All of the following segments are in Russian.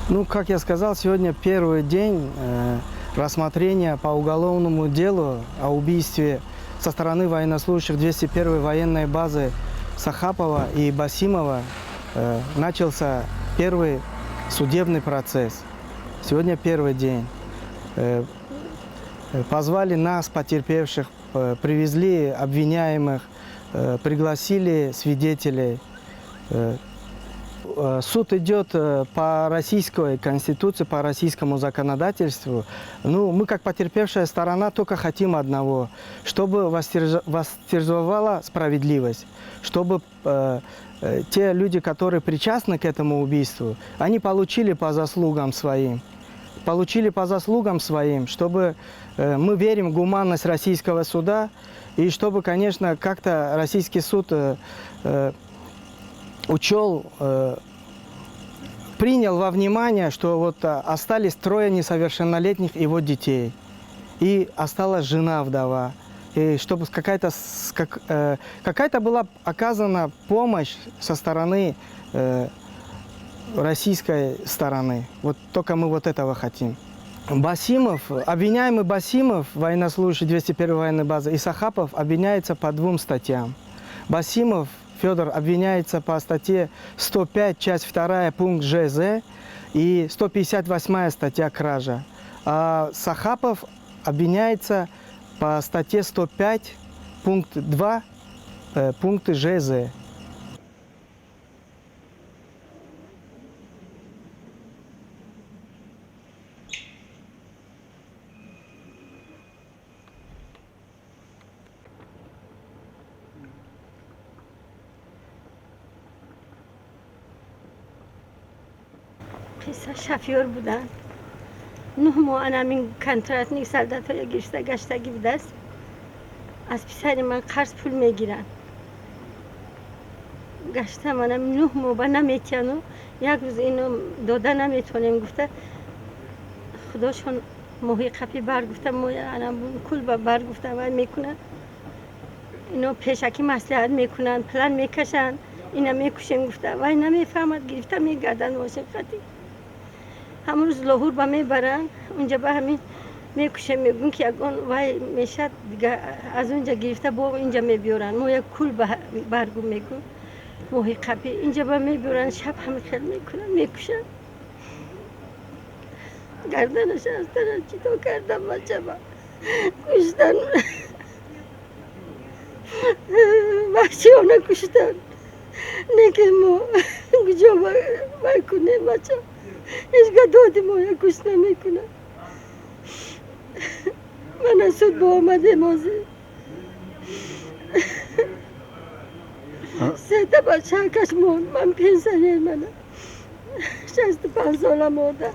Ну, как я сказал, сегодня первый день рассмотрения по уголовному делу о убийстве со стороны военнослужащих 201-й военной базы Сахапова и Басимова. Начался первый судебный процесс. Сегодня первый день. Позвали нас, потерпевших, привезли обвиняемых, пригласили свидетелей. Суд идет по российской конституции, по российскому законодательству. Ну, мы, как потерпевшая сторона, только хотим одного, чтобы восторжествовала справедливость, чтобы те люди, которые причастны к этому убийству, они получили по заслугам своим. Получили по заслугам своим, чтобы мы верим в гуманность российского суда, и чтобы, конечно, как-то российский суд учел, принял во внимание, что вот остались трое несовершеннолетних его детей. И осталась жена-вдова. И чтобы какая-то была оказана помощь со стороны российской стороны. Вот только мы вот этого хотим. Басимов, обвиняемый Басимов, военнослужащий 201-й военной базы, и Сахапов обвиняется по двум статьям. Басимов Федор обвиняется по статье 105, часть 2, пункт ЖЗ, и 158 статья кража. А Сахапов обвиняется по статье 105, пункт 2, пункты ЖЗ. پسر شفیار بودن 9 ماه همین کنترات نیک سردت های گشته گشتگی بوده است از پسر من قرض پول میگیرن گشته منم 9 ماه با نمیتونم یک روز اینو داده نمیتونم گفته خداشون ماهی قپی بر گفته ماهی الان کل بر گفته و میکنن اینو پیشکی مصلحت میکنن پلان میکشن اینا میکشن گفته و اینا میفهمد گرفته میگردن واشقتی همون روز لاهور با میبرن اونجا به همین میکشن میگن که اگه وای میشد دیگه از اونجا گرفته با اینجا میبیارن ما یک کل برگو میگن ماهی قپی اینجا با میبیارن شب همه خیل میکنن میکشن گردنش از طرف چیتو کردم بچه با کشتن وحشیانه کشتن نکه ما کجا بکنیم بچه هیچگاه دادی ما یک کش نمیکنه من از سود با آمده مازی سه تا بچه کش موند من 5 سنه منه 65 ساله مورده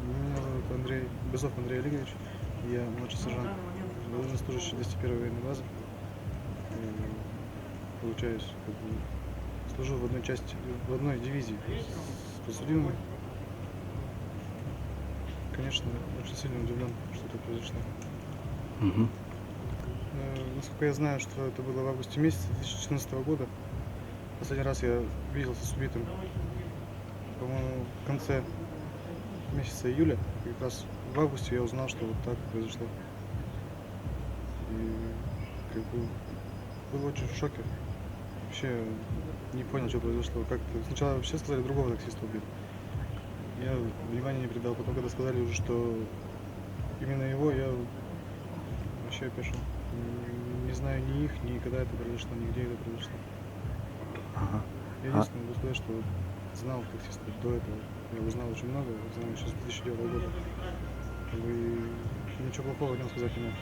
Меня зовут Андрей, Безов Андрей Олегович. Я младший сержант, военнослужащий 201-й военной базы. Получаюсь, служу в одной части, в одной дивизии с подсудимыми. Конечно, очень сильно удивлен, что это произошло. Насколько я знаю, что это было в августе месяце 2014 года. Последний раз я виделся с убитым, по-моему, в конце месяца июля. И как раз в августе я узнал, что вот так произошло. И как бы был очень в шоке. Вообще не понял, что произошло. Сначала вообще сказали, другого таксиста убили. Я внимания не придал. Потом, когда сказали уже, что именно его, я вообще пошел. Не знаю ни их, ни когда это произошло, ни где это произошло. Я единственное могу сказать, что знал таксиста до этого. Я узнал очень много, знал еще с 2009 года. И ничего плохого о нем сказать не могу.